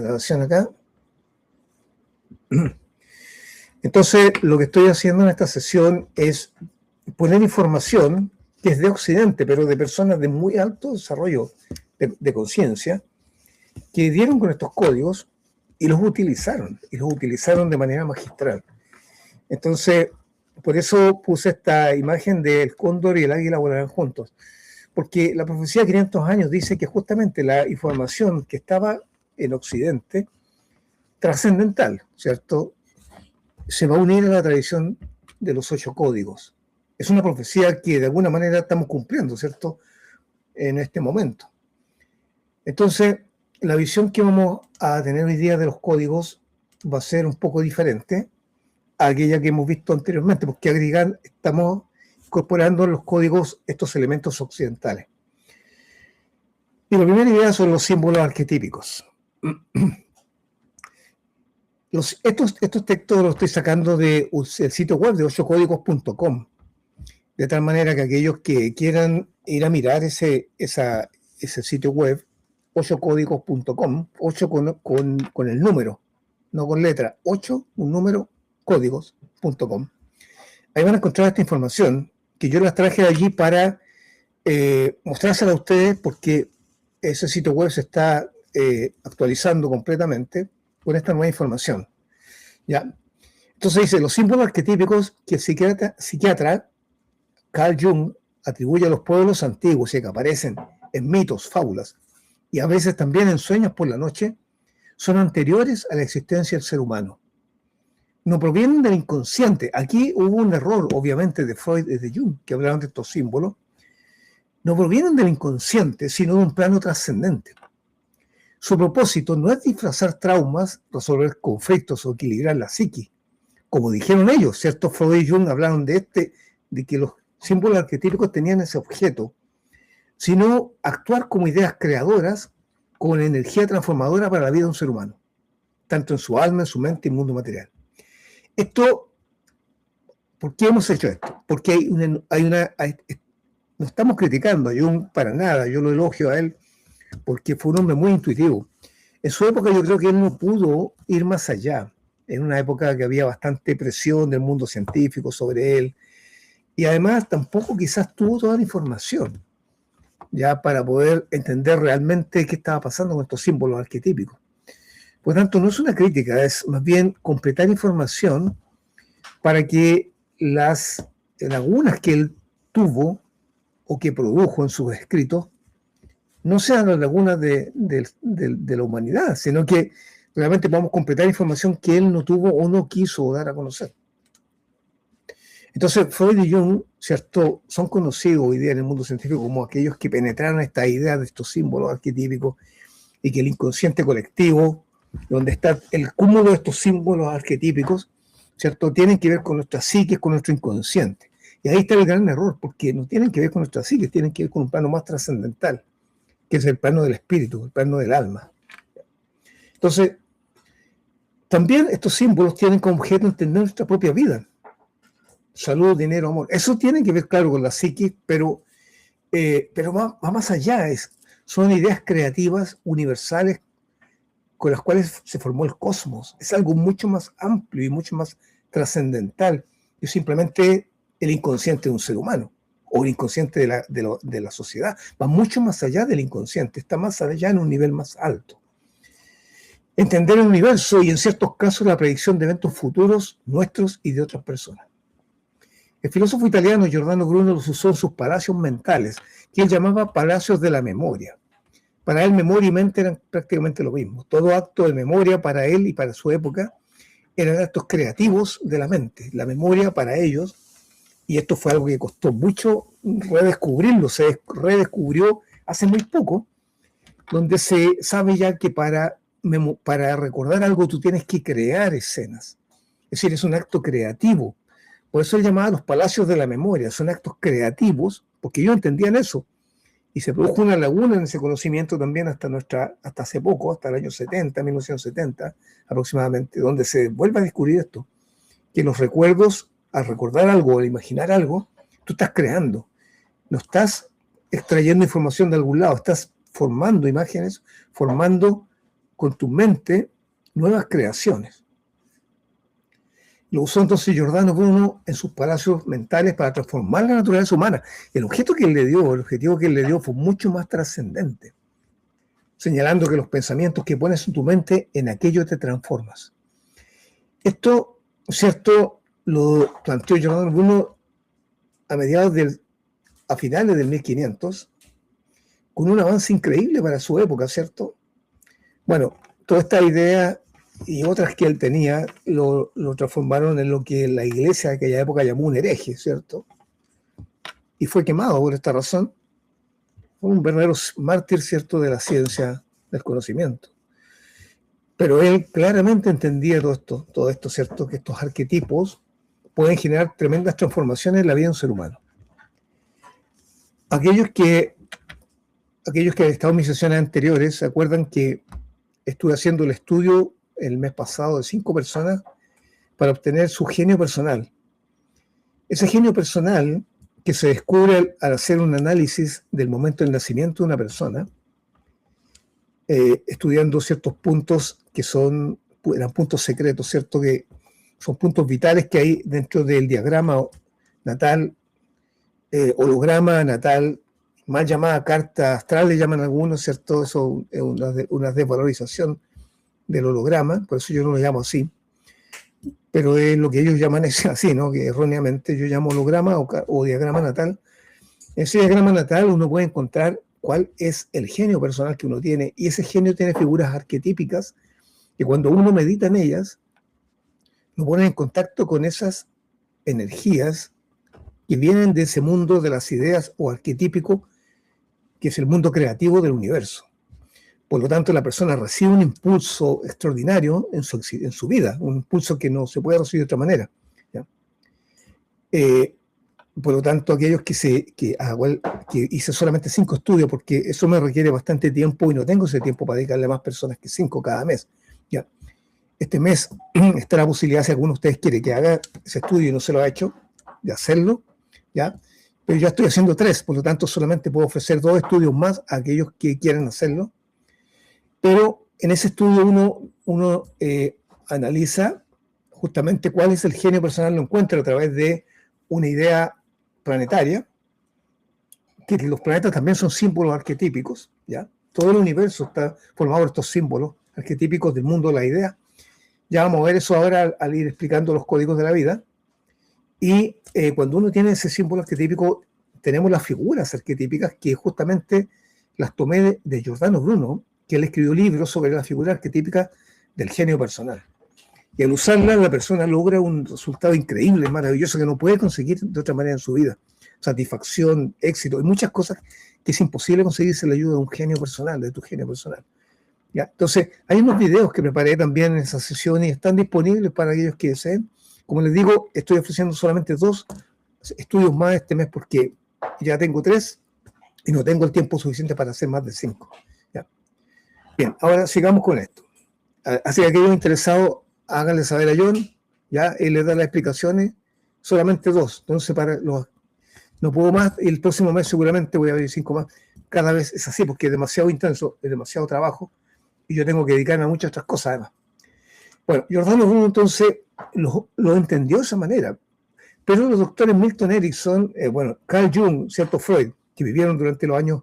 grabación acá. Entonces, lo que estoy haciendo en esta sesión es poner información que es de Occidente, pero de personas de muy alto desarrollo de conciencia, que dieron con estos códigos y los utilizaron de manera magistral. Entonces, por eso puse esta imagen del cóndor y el águila volarán juntos, porque la profecía de 500 años dice que justamente la información que estaba en Occidente, trascendental, ¿cierto?, se va a unir a la tradición de los 8 códigos. Es una profecía que de alguna manera estamos cumpliendo, ¿cierto?, en este momento. Entonces, la visión que vamos a tener hoy día de los códigos va a ser un poco diferente a aquella que hemos visto anteriormente, porque estamos incorporando en los códigos estos elementos occidentales. Y la primera idea son los símbolos arquetípicos. Estos textos los estoy sacando del sitio web de 8códigos.com, de tal manera que aquellos que quieran ir a mirar ese sitio web, 8códigos.com, 8 con el número, no con letra, 8, un número, códigos.com. Ahí van a encontrar esta información, que yo las traje de allí para mostrársela a ustedes, porque ese sitio web se está actualizando completamente con esta nueva información. ¿Ya? Entonces dice, los símbolos arquetípicos que el psiquiatra Carl Jung atribuye a los pueblos antiguos y que aparecen en mitos, fábulas, y a veces también en sueños por la noche, son anteriores a la existencia del ser humano. No provienen del inconsciente. Aquí hubo un error, obviamente, de Freud y de Jung, que hablaban de estos símbolos. No provienen del inconsciente, sino de un plano trascendente. Su propósito no es disfrazar traumas, resolver conflictos o equilibrar la psiquis. Como dijeron ellos, ¿cierto? Freud y Jung hablaron de que los símbolos arquetípicos tenían ese objeto, sino actuar como ideas creadoras con energía transformadora para la vida de un ser humano, tanto en su alma, en su mente y en el mundo material. ¿Por qué hemos hecho esto? Porque no estamos criticando a Jung para nada, yo lo elogio a él porque fue un hombre muy intuitivo. En su época yo creo que él no pudo ir más allá, en una época que había bastante presión del mundo científico sobre él, y además tampoco quizás tuvo toda la información ya para poder entender realmente qué estaba pasando con estos símbolos arquetípicos. Por lo tanto, no es una crítica, es más bien completar información para que las lagunas que él tuvo o que produjo en sus escritos no sean las lagunas de la humanidad, sino que realmente podamos completar información que él no tuvo o no quiso dar a conocer. Entonces, Freud y Jung, ¿cierto?, son conocidos hoy día en el mundo científico como aquellos que penetraron esta idea de estos símbolos arquetípicos y que el inconsciente colectivo, donde está el cúmulo de estos símbolos arquetípicos, ¿cierto?, tienen que ver con nuestra psique, con nuestro inconsciente. Y ahí está el gran error, porque no tienen que ver con nuestra psique, tienen que ver con un plano más trascendental, que es el plano del espíritu, el plano del alma. Entonces, también estos símbolos tienen como objeto entender nuestra propia vida. Salud, dinero, amor. Eso tiene que ver, claro, con la psique, pero va más allá. Son ideas creativas universales con las cuales se formó el cosmos. Es algo mucho más amplio y mucho más trascendental que simplemente el inconsciente de un ser humano o el inconsciente de la sociedad. Va mucho más allá del inconsciente, está más allá en un nivel más alto. Entender el universo y en ciertos casos la predicción de eventos futuros nuestros y de otras personas. El filósofo italiano Giordano Bruno los usó en sus palacios mentales, que él llamaba palacios de la memoria. Para él, memoria y mente eran prácticamente lo mismo. Todo acto de memoria para él y para su época eran actos creativos de la mente. La memoria para ellos, y esto fue algo que costó mucho redescubrirlo, se redescubrió hace muy poco, donde se sabe ya que para recordar algo tú tienes que crear escenas. Es decir, es un acto creativo. Por eso él llamaba los palacios de la memoria, son actos creativos, porque ellos entendían eso. Y se produjo una laguna en ese conocimiento también hasta hace poco, hasta el año 70, 1970 aproximadamente, donde se vuelve a descubrir esto, que los recuerdos, al recordar algo, al imaginar algo, tú estás creando, no estás extrayendo información de algún lado, estás formando imágenes, formando con tu mente nuevas creaciones. Lo usó entonces Giordano Bruno en sus palacios mentales para transformar la naturaleza humana. El objetivo que él le dio fue mucho más trascendente, señalando que los pensamientos que pones en tu mente, en aquello te transformas. Esto, ¿cierto?, lo planteó Giordano Bruno a finales del 1500, con un avance increíble para su época, ¿cierto? Bueno, toda esta idea y otras que él tenía lo transformaron en lo que la iglesia de aquella época llamó un hereje, ¿cierto? Y fue quemado por esta razón. Fue un verdadero mártir, ¿cierto?, de la ciencia, del conocimiento. Pero él claramente entendía todo esto, ¿cierto?, que estos arquetipos pueden generar tremendas transformaciones en la vida de un ser humano. Aquellos que han estado en mis sesiones anteriores se acuerdan que estuve haciendo el estudio el mes pasado de 5 personas para obtener su genio personal. Ese genio personal que se descubre al hacer un análisis del momento del nacimiento de una persona, estudiando ciertos puntos que eran puntos secretos, ¿cierto?, que son puntos vitales que hay dentro del diagrama natal, holograma natal, mal llamada carta astral, le llaman algunos, ¿cierto? Eso es una desvalorización del holograma, por eso yo no lo llamo así, pero es lo que ellos llaman es así, ¿no?, que erróneamente yo llamo holograma o diagrama natal. En ese diagrama natal uno puede encontrar cuál es el genio personal que uno tiene, y ese genio tiene figuras arquetípicas que cuando uno medita en ellas, lo pone en contacto con esas energías que vienen de ese mundo de las ideas o arquetípico, que es el mundo creativo del universo. Por lo tanto, la persona recibe un impulso extraordinario en su vida, un impulso que no se puede recibir de otra manera, ¿ya? Por lo tanto, aquellos que hice solamente 5 estudios, porque eso me requiere bastante tiempo y no tengo ese tiempo para dedicarle a más personas que 5 cada mes, ¿ya? Este mes está la posibilidad, si alguno de ustedes quiere que haga ese estudio y no se lo ha hecho, de hacerlo, ¿ya? Pero ya estoy haciendo 3, por lo tanto solamente puedo ofrecer 2 estudios más a aquellos que quieran hacerlo. Pero en ese estudio uno analiza justamente cuál es el genio personal, lo encuentra a través de una idea planetaria, que los planetas también son símbolos arquetípicos, ¿ya? Todo el universo está formado por estos símbolos arquetípicos del mundo de la idea. Ya vamos a ver eso ahora al ir explicando los códigos de la vida. Y cuando uno tiene ese símbolo arquetípico, tenemos las figuras arquetípicas que justamente las tomé de Giordano Bruno, que él escribió libros sobre la figura arquetípica del genio personal. Y al usarla, la persona logra un resultado increíble, maravilloso, que no puede conseguir de otra manera en su vida. Satisfacción, éxito, y muchas cosas que es imposible conseguir sin la ayuda de un genio personal, de tu genio personal. ¿Ya? Entonces, hay unos videos que preparé también en esa sesión y están disponibles para aquellos que deseen. Como les digo, estoy ofreciendo solamente 2 estudios más este mes porque ya tengo 3 y no tengo el tiempo suficiente para hacer más de 5. ¿Ya? Bien, ahora sigamos con esto. Así que aquellos interesados, háganle saber a John, ya él les da las explicaciones, solamente 2. Entonces, no puedo más, y el próximo mes seguramente voy a abrir 5 más. Cada vez es así porque es demasiado intenso, es demasiado trabajo y yo tengo que dedicarme a muchas otras cosas además. Bueno, Giordano Bruno entonces lo entendió de esa manera, pero los doctores Milton Erickson, Carl Jung, cierto, Freud, que vivieron durante los años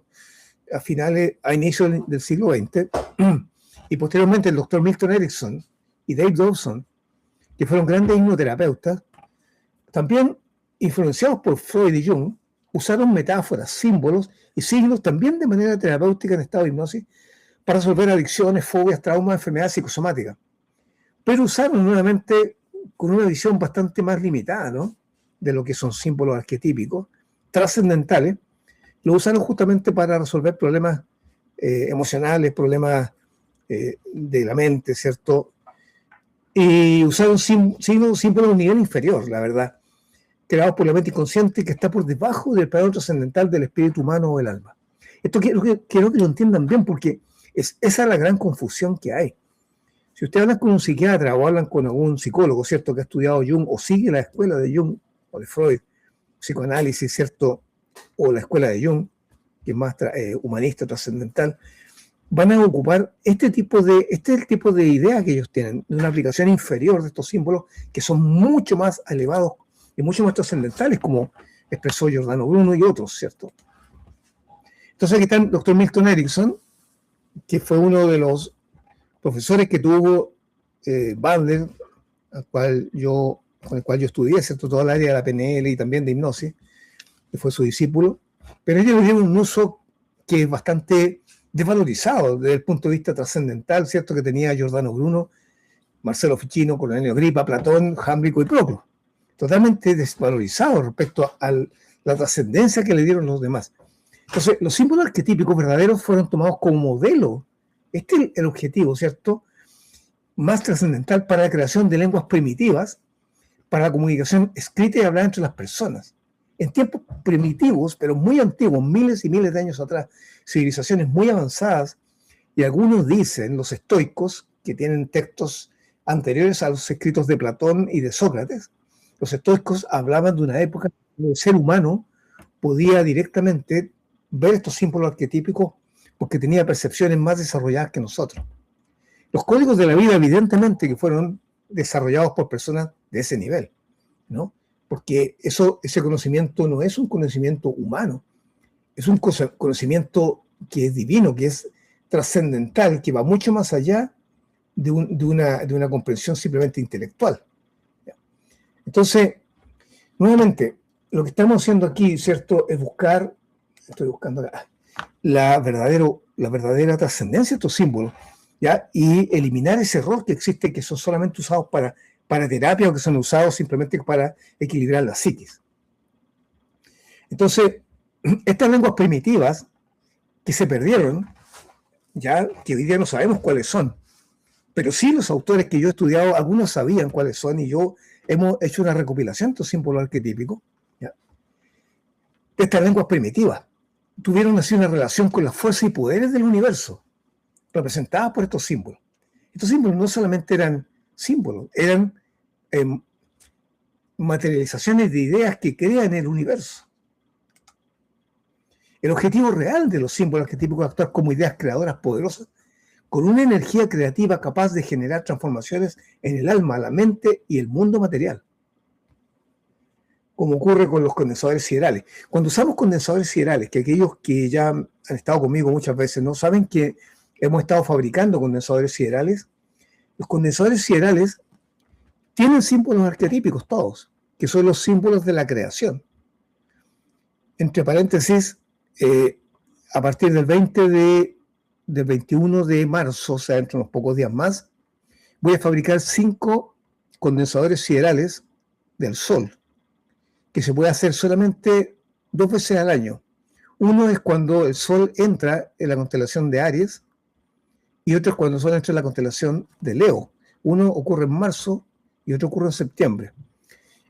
a inicios del siglo XX, y posteriormente el doctor Milton Erickson y Dave Dawson, que fueron grandes hipnoterapeutas, también influenciados por Freud y Jung, usaron metáforas, símbolos y signos también de manera terapéutica en estado de hipnosis para resolver adicciones, fobias, traumas, enfermedades psicosomáticas. Pero usaron nuevamente con una visión bastante más limitada, ¿no?, de lo que son símbolos arquetípicos, trascendentales. Lo usaron justamente para resolver problemas emocionales, problemas de la mente, ¿cierto? Y usaron símbolos a un nivel inferior, la verdad, creados por la mente inconsciente que está por debajo del plano trascendental del espíritu humano o del alma. Esto quiero que lo entiendan bien porque esa es la gran confusión que hay. Si usted habla con un psiquiatra o hablan con algún psicólogo, ¿cierto?, que ha estudiado Jung o sigue la escuela de Jung o de Freud, psicoanálisis, ¿cierto?, o la escuela de Jung, que es más humanista, trascendental, van a ocupar este es el tipo de idea que ellos tienen, de una aplicación inferior de estos símbolos que son mucho más elevados y mucho más trascendentales, como expresó Giordano Bruno y otros, ¿cierto? Entonces aquí está el doctor Milton Erickson, que fue uno de los profesores que tuvo Bandler, con el cual yo estudié, ¿cierto? Toda el área de la PNL y también de hipnosis, que fue su discípulo, pero ellos le dieron un uso que es bastante desvalorizado desde el punto de vista trascendental, ¿cierto? Que tenía Giordano Bruno, Marcelo Ficino, Cornelio Agripa, Platón, Jámblico y Proclo. Totalmente desvalorizado respecto a la trascendencia que le dieron los demás. Entonces, los símbolos arquetípicos verdaderos fueron tomados como modelo. Este es el objetivo, ¿cierto? Más trascendental para la creación de lenguas primitivas, para la comunicación escrita y hablada entre las personas. En tiempos primitivos, pero muy antiguos, miles y miles de años atrás, civilizaciones muy avanzadas, y algunos dicen, los estoicos, que tienen textos anteriores a los escritos de Platón y de Sócrates, los estoicos hablaban de una época donde el ser humano podía directamente ver estos símbolos arquetípicos porque tenía percepciones más desarrolladas que nosotros. Los códigos de la vida, evidentemente, que fueron desarrollados por personas de ese nivel, ¿no? Porque ese conocimiento no es un conocimiento humano, es un conocimiento que es divino, que es trascendental, que va mucho más allá de una comprensión simplemente intelectual. Entonces, nuevamente, lo que estamos haciendo aquí, ¿cierto?, es estoy buscando acá, la verdadera trascendencia de estos símbolos, ¿ya? Y eliminar ese error que existe, que son solamente usados para terapia o que son usados simplemente para equilibrar la psiquis. Entonces, estas lenguas primitivas que se perdieron, ya que hoy día no sabemos cuáles son, pero sí los autores que yo he estudiado, algunos sabían cuáles son, y hemos hecho una recopilación de estos símbolos arquetípicos, ¿ya? Estas lenguas primitivas tuvieron así una relación con las fuerzas y poderes del universo, representadas por estos símbolos. Estos símbolos no solamente eran símbolos, eran materializaciones de ideas que crean el universo. El objetivo real de los símbolos arquetípicos es actuar como ideas creadoras poderosas, con una energía creativa capaz de generar transformaciones en el alma, la mente y el mundo material, como ocurre con los condensadores siderales. Cuando usamos condensadores siderales, que aquellos que ya han estado conmigo muchas veces no saben que hemos estado fabricando condensadores siderales, los condensadores siderales tienen símbolos arquetípicos todos, que son los símbolos de la creación. Entre paréntesis, a partir del 21 de marzo, o sea, entre unos pocos días más, voy a fabricar 5 condensadores siderales del Sol, que se puede hacer solamente 2 veces al año. Uno es cuando el Sol entra en la constelación de Aries y otro es cuando el Sol entra en la constelación de Leo. Uno ocurre en marzo y otro ocurre en septiembre.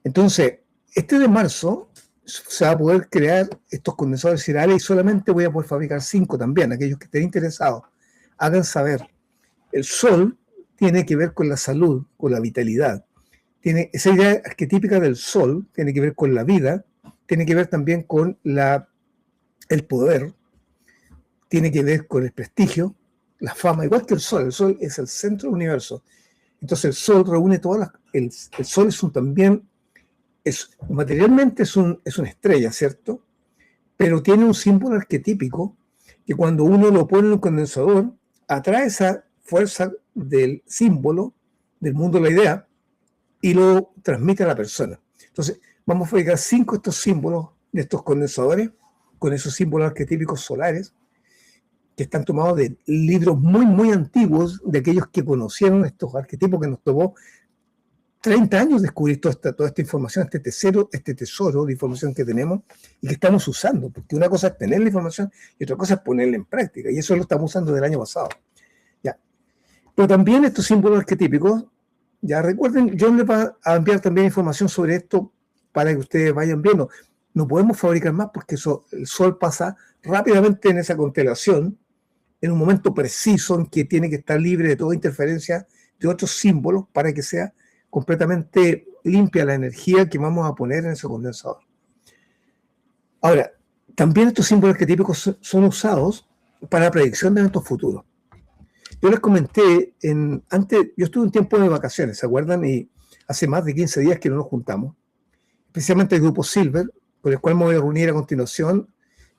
Entonces, este de marzo se va a poder crear estos condensadores siderales y solamente voy a poder fabricar 5 también. Aquellos que estén interesados, hagan saber. El Sol tiene que ver con la salud, con la vitalidad. Esa idea arquetípica del Sol tiene que ver con la vida, tiene que ver también con el poder, tiene que ver con el prestigio, la fama, igual que el Sol. El Sol es el centro del universo. Entonces el Sol reúne el Sol materialmente es una estrella, ¿cierto? Pero tiene un símbolo arquetípico que cuando uno lo pone en un condensador, atrae esa fuerza del símbolo, del mundo de la idea, y lo transmite a la persona. Entonces, vamos a fabricar 5 de estos símbolos, de estos condensadores, con esos símbolos arquetípicos solares, que están tomados de libros muy, muy antiguos, de aquellos que conocieron estos arquetipos, que nos tomó 30 años descubrir toda esta información, este tesoro de información que tenemos y que estamos usando, porque una cosa es tener la información y otra cosa es ponerla en práctica, y eso lo estamos usando del año pasado. ¿Ya? Pero también estos símbolos arquetípicos, ya recuerden, John les va a enviar también información sobre esto para que ustedes vayan viendo. No podemos fabricar más porque el Sol pasa rápidamente en esa constelación, en un momento preciso en que tiene que estar libre de toda interferencia de otros símbolos para que sea completamente limpia la energía que vamos a poner en ese condensador. Ahora, también estos símbolos arquetípicos son usados para la predicción de eventos futuros. Yo les comenté, antes, yo estuve un tiempo de vacaciones, ¿se acuerdan? Y hace más de 15 días que no nos juntamos, especialmente el grupo Silver, con el cual me voy a reunir a continuación,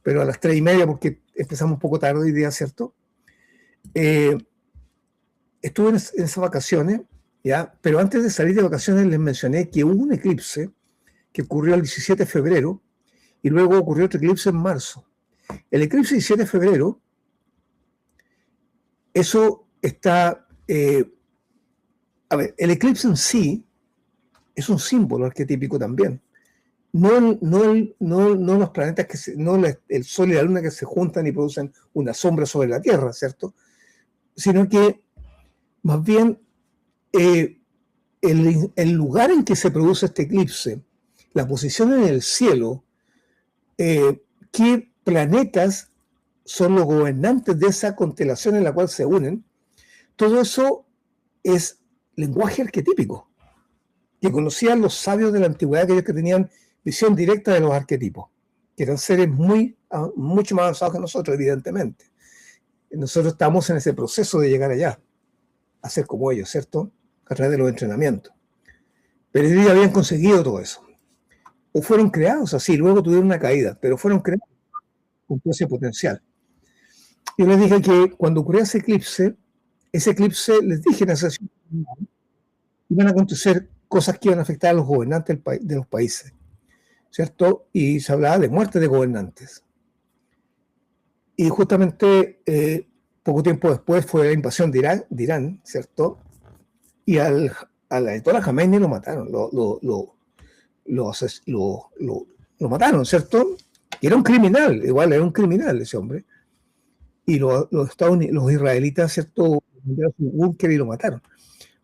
pero a las 3:30, porque empezamos un poco tarde hoy día, ¿cierto? Estuve en esas vacaciones, ¿ya? Pero antes de salir de vacaciones les mencioné que hubo un eclipse que ocurrió el 17 de febrero y luego ocurrió otro eclipse en marzo. El eclipse 17 de febrero, eso está... a ver, el eclipse en sí es un símbolo arquetípico también. No los planetas el Sol y la Luna que se juntan y producen una sombra sobre la Tierra, ¿cierto? Sino que más bien el lugar en que se produce este eclipse, la posición en el cielo, qué planetas son los gobernantes de esa constelación en la cual se unen, todo eso es lenguaje arquetípico, que conocían los sabios de la antigüedad, aquellos que tenían visión directa de los arquetipos, que eran seres mucho más avanzados que nosotros, evidentemente. Nosotros estamos en ese proceso de llegar allá, a ser como ellos, ¿cierto? A través de los entrenamientos. Pero ellos ya habían conseguido todo eso. O fueron creados así, luego tuvieron una caída, pero fueron creados con todo ese potencial. Yo les dije que cuando ocurrió ese eclipse, les dije en esa sesión, iban a acontecer cosas que iban a afectar a los gobernantes de los países, ¿cierto? Y se hablaba de muerte de gobernantes. Y justamente poco tiempo después fue la invasión de Irán, ¿cierto? Y al ayatollah Khamenei lo mataron, lo mataron, ¿cierto? Y era un criminal, igual era un criminal ese hombre. Y los israelitas, ¿cierto? Su búnker y lo mataron.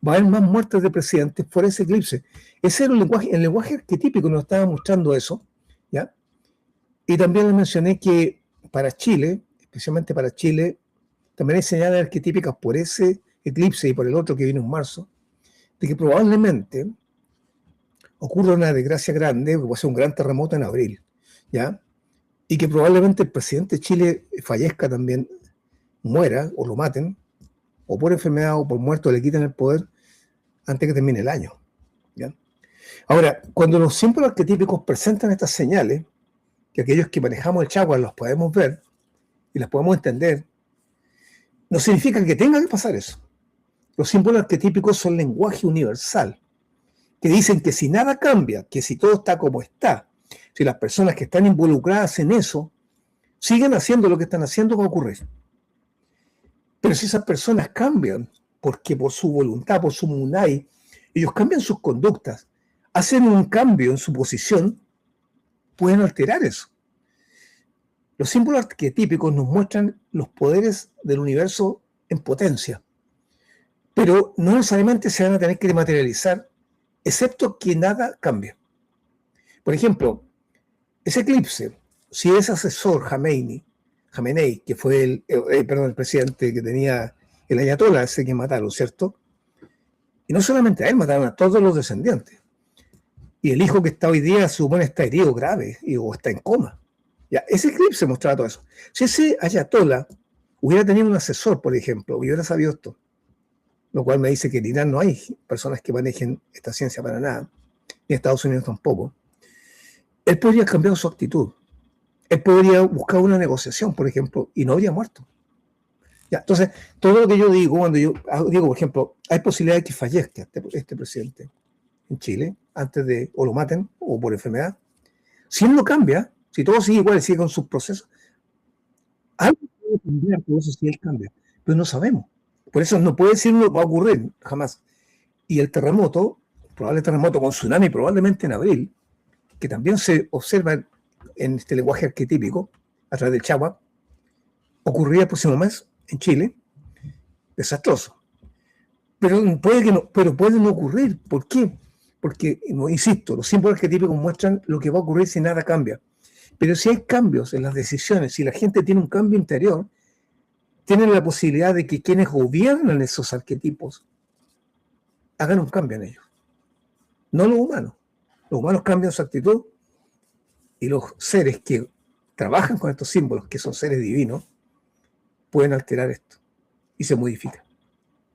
Va a haber más muertes de presidentes por ese eclipse. Ese era el lenguaje arquetípico nos estaba mostrando eso, ¿ya? Y también les mencioné que para Chile, especialmente para Chile, también hay señales arquetípicas por ese eclipse y por el otro que vino en marzo, de que probablemente ocurra una desgracia grande, que puede ser un gran terremoto en abril, ¿ya? Y que probablemente el presidente de Chile fallezca también, muera o lo maten, o por enfermedad o por muerto le quiten el poder antes que termine el año, ¿ya? Ahora, cuando los símbolos arquetípicos presentan estas señales, que aquellos que manejamos el chakra los podemos ver y las podemos entender, no significa que tenga que pasar eso. Los símbolos arquetípicos son lenguaje universal, que dicen que si nada cambia, que si todo está como está, si las personas que están involucradas en eso siguen haciendo lo que están haciendo, va a ocurrir. Pero si esas personas cambian, porque por su voluntad, por su munay, ellos cambian sus conductas, hacen un cambio en su posición, pueden alterar eso. Los símbolos arquetípicos nos muestran los poderes del universo en potencia, pero no necesariamente se van a tener que materializar, excepto que nada cambie. Por ejemplo, ese eclipse, si es asesor Khamenei, que fue el presidente que tenía el ayatollah ese que mataron, ¿cierto? Y no solamente a él, mataron a todos los descendientes. Y el hijo que está hoy día, se supone, está herido grave o está en coma. Ya, ese eclipse mostraba todo eso. Si ese ayatollah hubiera tenido un asesor, por ejemplo, hubiera sabido esto, lo cual me dice que en Irán no hay personas que manejen esta ciencia para nada, ni en Estados Unidos tampoco, él podría cambiar su actitud. Él podría buscar una negociación, por ejemplo, y no habría muerto. Ya, entonces, todo lo que yo digo, cuando yo digo, por ejemplo, hay posibilidad de que fallezca este presidente en Chile, o lo maten, o por enfermedad. Si él no cambia, si todo sigue igual, sigue con sus procesos, algo puede cambiar todo eso si él cambia, pero no sabemos. Por eso no puede decir no va a ocurrir, jamás. Y el terremoto, probable terremoto con tsunami, probablemente en abril, que también se observa en este lenguaje arquetípico, a través del Chagua, ocurriría el próximo mes en Chile, desastroso. Pero puede no ocurrir. ¿Por qué? Porque, insisto, los símbolos arquetípicos muestran lo que va a ocurrir si nada cambia. Pero si hay cambios en las decisiones, si la gente tiene un cambio interior, tienen la posibilidad de que quienes gobiernan esos arquetipos hagan un cambio en ellos. No los humanos. Los humanos cambian su actitud y los seres que trabajan con estos símbolos, que son seres divinos, pueden alterar esto y se modifica.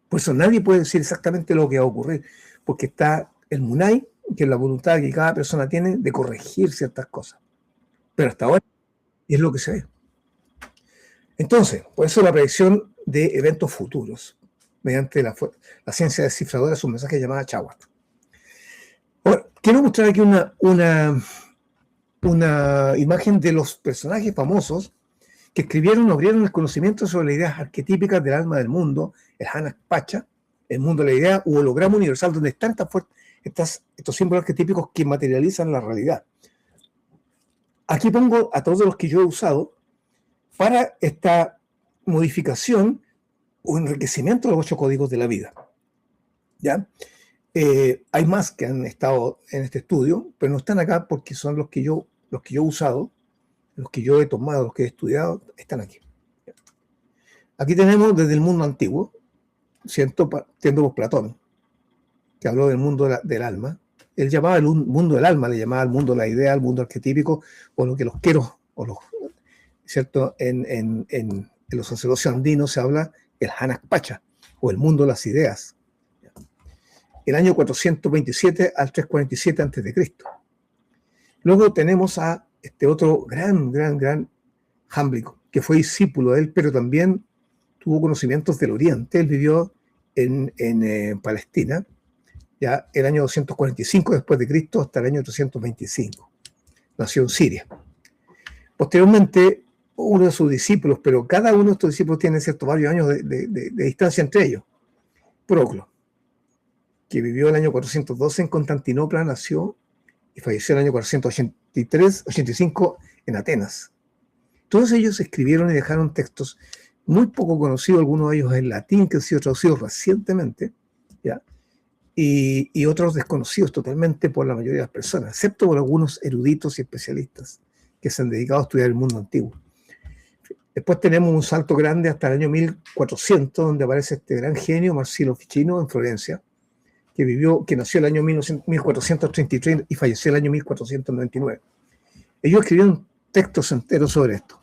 Por eso nadie puede decir exactamente lo que va a ocurrir, porque está el Munay, que es la voluntad que cada persona tiene de corregir ciertas cosas. Pero hasta ahora es lo que se ve. Entonces, por eso la predicción de eventos futuros, mediante la ciencia descifradora, es un mensaje llamado Chawat. Ahora, quiero mostrar aquí una imagen de los personajes famosos que escribieron o abrieron el conocimiento sobre las ideas arquetípicas del alma del mundo, el Hanak Pacha, el mundo de la idea u holograma universal, donde están estos símbolos arquetípicos que materializan la realidad. Aquí pongo a todos los que yo he usado para esta modificación o enriquecimiento de los 8 códigos de la vida. ¿Ya? Hay más que han estado en este estudio, pero no están acá porque son los que yo he usado, los que yo he tomado, los que he estudiado, están aquí. Aquí tenemos desde el mundo antiguo, siendo por Platón, que habló del mundo del alma. Él llamaba el mundo del alma, le llamaba el mundo de la idea, el mundo arquetípico, o lo que los queros, o los, ¿cierto? En los sacerdocios andinos se habla el Hanak Pacha, o el mundo de las ideas. El año 427 al 347 a.C. Luego tenemos a este otro gran Jámblico, que fue discípulo de él, pero también tuvo conocimientos del Oriente. Él vivió en Palestina, ya el año 245 después de Cristo hasta el año 325. Nació en Siria. Posteriormente, uno de sus discípulos, pero cada uno de estos discípulos tiene varios años de distancia entre ellos. Proclo, que vivió el año 412 en Constantinopla, nació y falleció el año 485 en Atenas. Todos ellos escribieron y dejaron textos muy poco conocidos, algunos de ellos en latín, que han sido traducidos recientemente, ¿ya? Y otros desconocidos totalmente por la mayoría de las personas, excepto por algunos eruditos y especialistas que se han dedicado a estudiar el mundo antiguo. Después tenemos un salto grande hasta el año 1400, donde aparece este gran genio, Marsilio Ficino, en Florencia, que nació el año 1433 y falleció el año 1499. Ellos escribieron textos enteros sobre esto.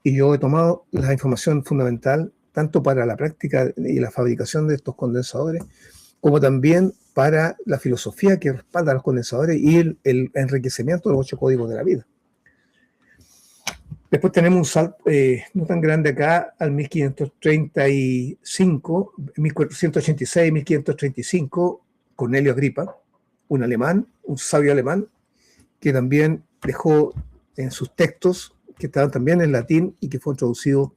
Y yo he tomado la información fundamental tanto para la práctica y la fabricación de estos condensadores, como también para la filosofía que respalda a los condensadores y el enriquecimiento de los 8 códigos de la vida. Después tenemos un salto no tan grande acá al 1535, 1486, 1535, Cornelio Agripa, un alemán, un sabio alemán, que también dejó en sus textos, que estaban también en latín y que fue traducido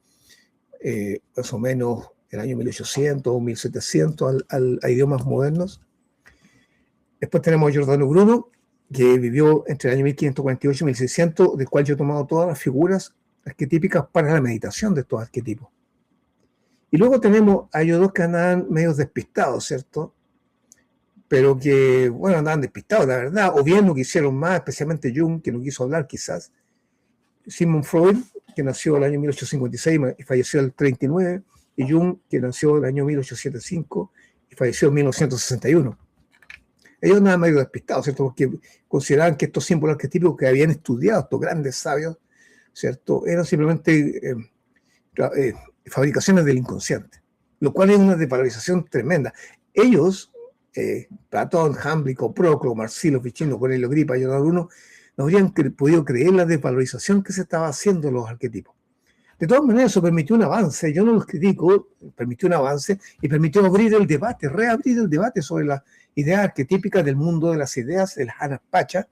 más o menos en el año 1800 o 1700 a idiomas modernos. Después tenemos a Giordano Bruno, que vivió entre el año 1548 y 1600, del cual yo he tomado todas las figuras arquetípicas para la meditación de estos arquetipos. Y luego tenemos a ellos dos que andaban medio despistados, ¿cierto? Pero que, bueno, andaban despistados, la verdad, o bien no quisieron más, especialmente Jung, que no quiso hablar quizás. Sigmund Freud, que nació el año 1856 y falleció el 39, y Jung, que nació el año 1875 y falleció en 1961. Ellos andaban medio despistados, ¿cierto? Porque consideraban que estos símbolos arquetípicos que habían estudiado estos grandes sabios, ¿cierto? Eran simplemente fabricaciones del inconsciente, lo cual es una desvalorización tremenda. Ellos, Platón, Jámblico, Proclo, Marsilio Ficino, Cornelio Agripa, Giordano Bruno, no habrían podido creer la desvalorización que se estaba haciendo de los arquetipos. De todas maneras, eso permitió un avance, yo no los critico, permitió un avance y permitió abrir el debate, reabrir el debate sobre las ideas arquetípicas del mundo de las ideas, el Hanak Pacha,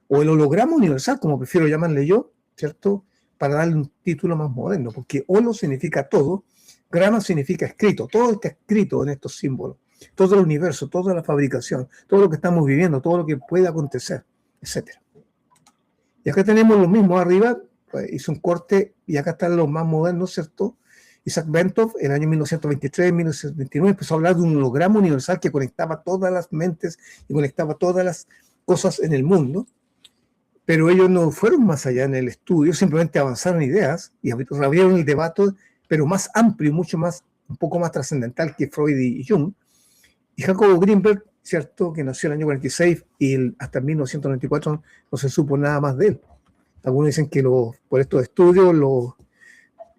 o el holograma universal, como prefiero llamarle yo, ¿cierto? Para darle un título más moderno, porque holo significa todo, grama significa escrito, todo está escrito en estos símbolos, todo el universo, toda la fabricación, todo lo que estamos viviendo, todo lo que puede acontecer, etc. Y acá tenemos lo mismo arriba, pues hizo un corte, y acá están los más modernos, ¿cierto? Isaac Bentov, en el año 1923, 1929, empezó a hablar de un holograma universal que conectaba todas las mentes y conectaba todas las cosas en el mundo, pero ellos no fueron más allá en el estudio, simplemente avanzaron ideas y abrieron el debate, pero más amplio y mucho más, un poco más trascendental que Freud y Jung. Y Jacobo Greenberg, ¿cierto?, que nació en el año 46 y hasta 1994 no se supo nada más de él. Algunos dicen que por estos estudios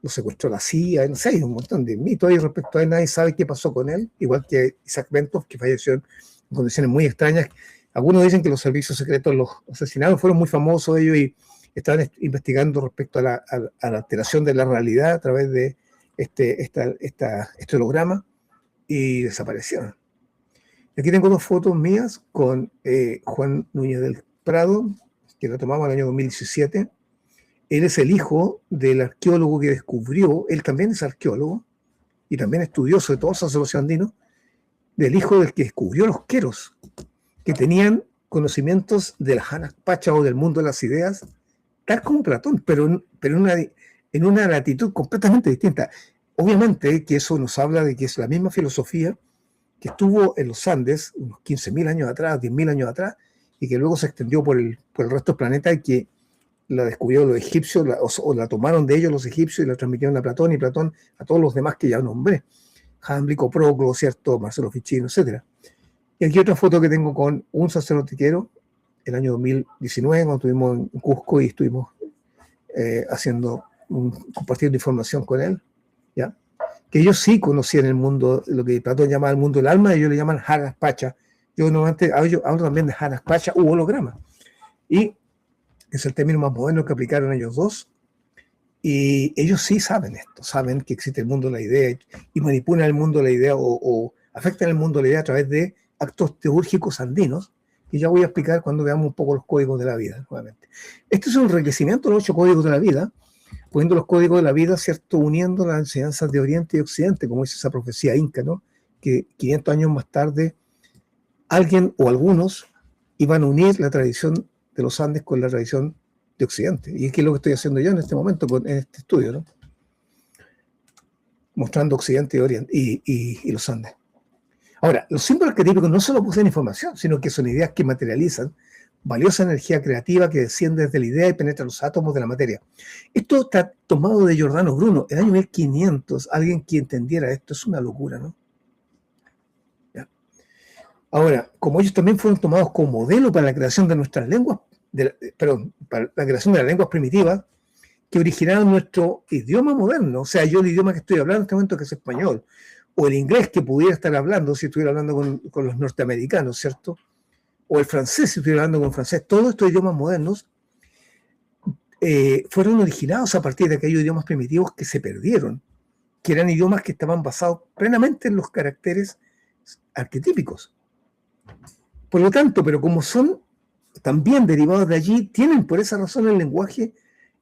lo secuestró la CIA, no sé, hay un montón de mitos y respecto a él nadie sabe qué pasó con él, igual que Isaac Bentov, que falleció en condiciones muy extrañas. Algunos dicen que los servicios secretos los asesinaron, fueron muy famosos ellos y estaban investigando respecto a la alteración de la realidad a través de este holograma y desaparecieron. Aquí tengo dos fotos mías con Juan Núñez del Prado, que lo tomamos en el año 2017. Él es el hijo del arqueólogo que descubrió, él también es arqueólogo y también estudioso de todos los sacerdotes andinos, del hijo del que descubrió los queros, que tenían conocimientos de la Hanas Pacha o del mundo de las ideas, tal como Platón, pero en una latitud completamente distinta. Obviamente que eso nos habla de que es la misma filosofía que estuvo en los Andes unos 15.000 años atrás, 10.000 años atrás, y que luego se extendió por el resto del planeta y que la descubrieron los egipcios, o la tomaron de ellos los egipcios y la transmitieron a Platón, y Platón a todos los demás que ya nombré. Jámblico, Proclo, ¿cierto? Marcelo Ficino, etc. Y aquí otra foto que tengo con un sacerdote quero, el año 2019, cuando estuvimos en Cusco y estuvimos compartiendo información con él, ¿ya? Que ellos sí conocían el mundo, lo que Platón llamaba el mundo del alma, y ellos le llaman Hanas Pacha. Yo normalmente hablo también de Hanas Pacha u holograma. Y es el término más moderno que aplicaron ellos dos. Y ellos sí saben esto, saben que existe el mundo de la idea y manipulan el mundo de la idea o afectan el mundo de la idea a través de actos teúrgicos andinos, que ya voy a explicar cuando veamos un poco los códigos de la vida nuevamente. Este es un enriquecimiento de los 8 códigos de la vida, poniendo los códigos de la vida, ¿cierto?, uniendo las enseñanzas de Oriente y Occidente, como dice esa profecía inca, ¿no? Que 500 años más tarde alguien o algunos iban a unir la tradición de los Andes con la tradición de Occidente. Y es que es lo que estoy haciendo yo en este momento, en este estudio, ¿no? Mostrando Occidente y Oriente y los Andes. Ahora, los símbolos arquetípicos no solo poseen información, sino que son ideas que materializan valiosa energía creativa que desciende desde la idea y penetra los átomos de la materia. Esto está tomado de Giordano Bruno. En el año 1500, alguien que entendiera esto es una locura, ¿no? ¿Ya? Ahora, como ellos también fueron tomados como modelo para la creación de nuestras lenguas, para la creación de las lenguas primitivas que originaron nuestro idioma moderno, o sea, yo el idioma que estoy hablando en este momento, que es español, o el inglés que pudiera estar hablando si estuviera hablando con los norteamericanos, ¿cierto? O el francés si estuviera hablando con francés. Todos estos idiomas modernos fueron originados a partir de aquellos idiomas primitivos que se perdieron, que eran idiomas que estaban basados plenamente en los caracteres arquetípicos. Por lo tanto, pero como son también derivados de allí, tienen por esa razón el lenguaje,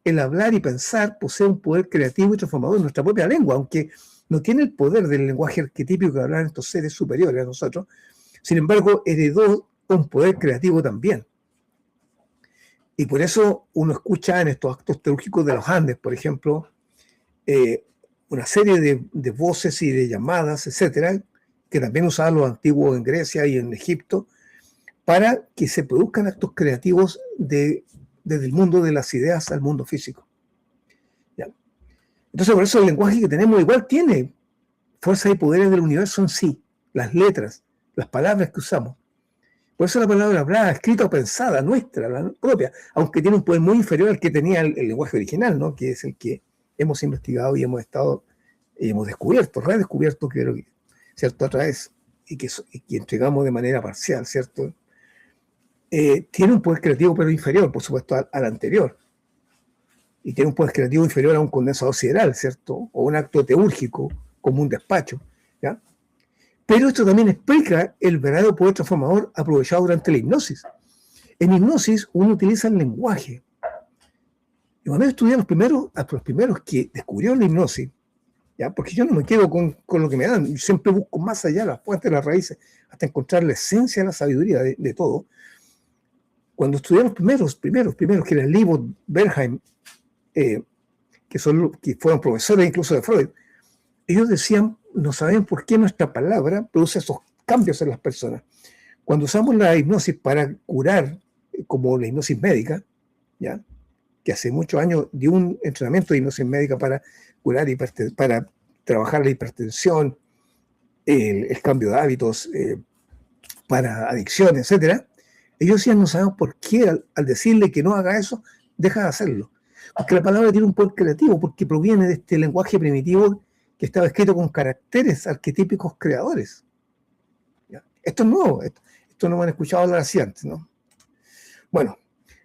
el hablar y pensar, posee un poder creativo y transformador en nuestra propia lengua, aunque no tiene el poder del lenguaje arquetípico que hablan estos seres superiores a nosotros. Sin embargo, heredó un poder creativo también. Y por eso uno escucha en estos actos teúrgicos de los Andes, por ejemplo, una serie de voces y de llamadas, etcétera, que también usaban los antiguos en Grecia y en Egipto, para que se produzcan actos creativos desde el mundo de las ideas al mundo físico. ¿Ya? Entonces, por eso el lenguaje que tenemos igual tiene fuerzas y poderes del universo en sí, las letras, las palabras que usamos. Por eso la palabra hablada, escrita o pensada, nuestra, la propia, aunque tiene un poder muy inferior al que tenía el lenguaje original, ¿no? Que es el que hemos investigado y hemos descubierto, redescubierto, creo que, ¿cierto?, a través, y que entregamos de manera parcial, ¿cierto? Tiene un poder creativo pero inferior, por supuesto, al anterior. Y tiene un poder creativo inferior a un condensador sideral, ¿cierto? O un acto teúrgico, como un despacho, ¿ya? Pero esto también explica el verdadero poder transformador aprovechado durante la hipnosis. En hipnosis uno utiliza el lenguaje. Y cuando yo estudié a los primeros que descubrieron la hipnosis, ¿ya? Porque yo no me quedo con lo que me dan, yo siempre busco más allá las fuentes, las raíces, hasta encontrar la esencia de la sabiduría de todo. Cuando estudié los primeros, que eran Libot, Bernheim, que fueron profesores incluso de Freud, ellos decían, no saben por qué nuestra palabra produce esos cambios en las personas. Cuando usamos la hipnosis para curar, como la hipnosis médica, ¿ya?, que hace muchos años di un entrenamiento de hipnosis médica para curar, para trabajar la hipertensión, el cambio de hábitos, para adicciones, etcétera. Ellos decían, no sabemos por qué al decirle que no haga eso, deja de hacerlo. Porque la palabra tiene un poder creativo, porque proviene de este lenguaje primitivo que estaba escrito con caracteres arquetípicos creadores. ¿Ya? Esto es nuevo, esto no me han escuchado hablar así antes, ¿no? Bueno,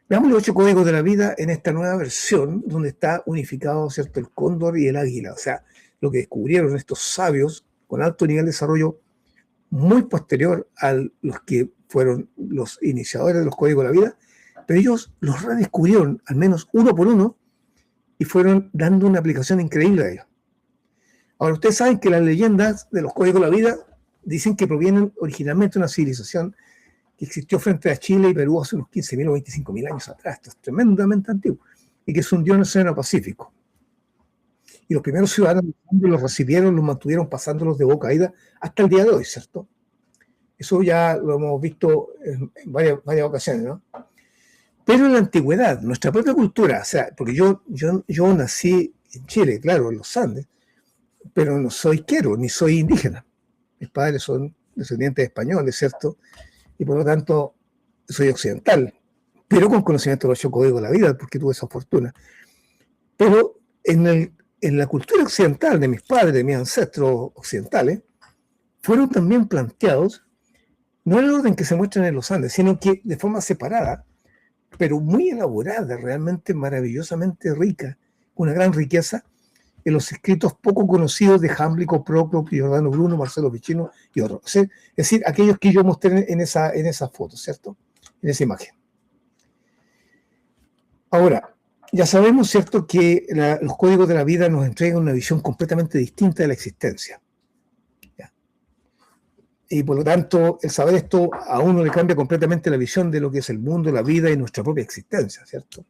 veamos los 8 códigos de la vida en esta nueva versión, donde está unificado, ¿cierto?, el cóndor y el águila, o sea, lo que descubrieron estos sabios con alto nivel de desarrollo muy posterior a los que fueron los iniciadores de los códigos de la vida, pero ellos los redescubrieron, al menos uno por uno, y fueron dando una aplicación increíble a ellos. Ahora, ustedes saben que las leyendas de los códigos de la vida dicen que provienen originalmente de una civilización que existió frente a Chile y Perú hace unos 15.000 o 25.000 años atrás. Esto es tremendamente antiguo, y que se hundió en el Océano Pacífico. Y los primeros ciudadanos los recibieron, los mantuvieron pasándolos de boca a ida hasta el día de hoy, ¿cierto? Eso ya lo hemos visto en varias ocasiones, ¿no? Pero en la antigüedad, nuestra propia cultura, o sea, porque yo nací en Chile, claro, en los Andes, pero no soy quero, ni soy indígena. Mis padres son descendientes españoles, ¿cierto? Y por lo tanto, soy occidental, pero con conocimiento de los 8 códigos de la vida, porque tuve esa fortuna. Pero en la cultura occidental de mis padres, de mis ancestros occidentales, fueron también planteados, no en el orden que se muestran en los Andes, sino que de forma separada, pero muy elaborada, realmente maravillosamente rica, con una gran riqueza, en los escritos poco conocidos de Jámblico, Proclo, Giordano Bruno, Marcelo Ficino y otros. Es decir, aquellos que yo mostré en esa foto, ¿cierto? En esa imagen. Ahora, ya sabemos, ¿cierto?, que los códigos de la vida nos entregan una visión completamente distinta de la existencia. ¿Ya? Y por lo tanto, el saber esto a uno le cambia completamente la visión de lo que es el mundo, la vida y nuestra propia existencia, ¿cierto?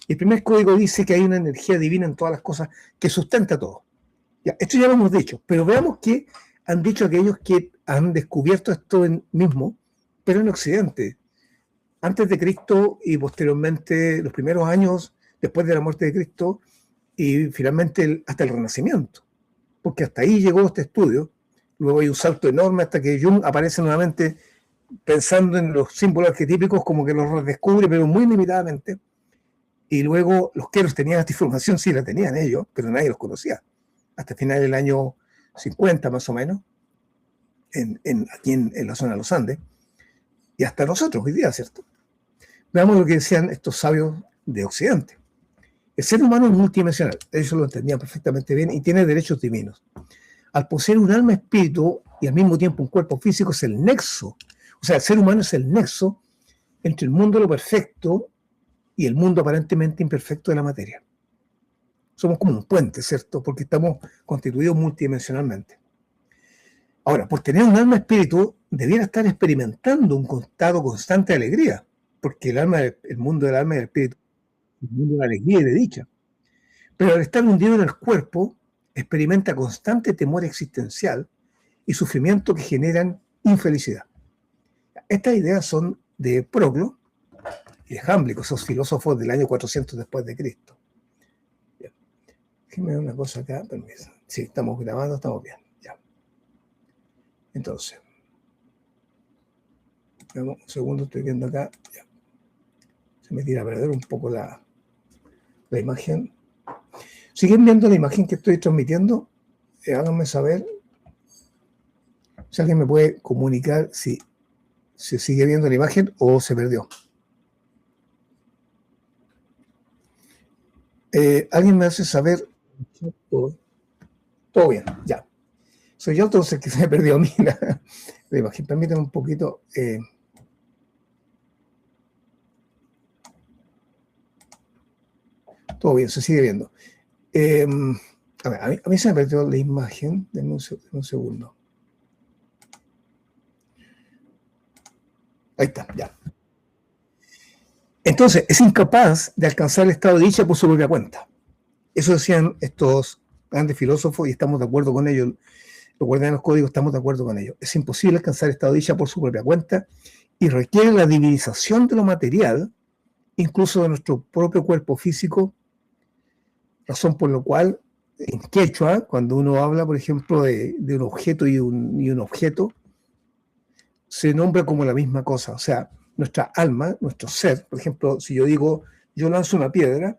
Y el primer código dice que hay una energía divina en todas las cosas que sustenta todo. Ya, esto ya lo hemos dicho, pero veamos qué han dicho aquellos que han descubierto esto mismo, pero en Occidente, antes de Cristo y posteriormente, los primeros años después de la muerte de Cristo y finalmente hasta el Renacimiento, porque hasta ahí llegó este estudio. Luego hay un salto enorme hasta que Jung aparece nuevamente pensando en los símbolos arquetípicos, como que los redescubre, pero muy limitadamente. Y luego los queros tenían esta información, sí la tenían ellos, pero nadie los conocía. Hasta el final del año 50 más o menos, aquí en la zona de los Andes, y hasta nosotros hoy día, ¿cierto? Veamos lo que decían estos sabios de Occidente. El ser humano es multidimensional, ellos lo entendían perfectamente bien, y tiene derechos divinos. Al poseer un alma, espíritu y al mismo tiempo un cuerpo físico, es el nexo. O sea, el ser humano es el nexo entre el mundo de lo perfecto y el mundo aparentemente imperfecto de la materia. Somos como un puente, ¿cierto? Porque estamos constituidos multidimensionalmente. Ahora, por tener un alma espíritu, debiera estar experimentando un estado constante de alegría, porque el mundo del alma y del espíritu es un mundo de alegría y de dicha. Pero al estar hundido en el cuerpo, experimenta constante temor existencial y sufrimiento que generan infelicidad. Estas ideas son de Proclo y de Jámblico, esos filósofos del año 400 después de Cristo. Bien. Déjenme ver una cosa acá, permiso. Sí, estamos grabando, estamos bien. Ya. Entonces, un segundo, estoy viendo acá. Ya. Se me tira a perder un poco la imagen. ¿Siguen viendo la imagen que estoy transmitiendo? Háganme saber si alguien me puede comunicar si se sigue viendo la imagen o se perdió. Alguien me hace saber. Todo bien, ya. Soy yo entonces el que se me perdió a mí la imagen. Permítanme un poquito. Todo bien, se sigue viendo. A ver, a mí se me perdió la imagen. Denme un segundo. Ahí está, ya. Entonces, es incapaz de alcanzar el estado de dicha por su propia cuenta. Eso decían estos grandes filósofos y estamos de acuerdo con ellos. Los guardianes códigos estamos de acuerdo con ellos. Es imposible alcanzar el estado de dicha por su propia cuenta y requiere la divinización de lo material, incluso de nuestro propio cuerpo físico, razón por la cual en quechua, cuando uno habla, por ejemplo, de un objeto y un objeto, se nombra como la misma cosa. O sea, nuestra alma, nuestro ser, por ejemplo, si yo digo, yo lanzo una piedra,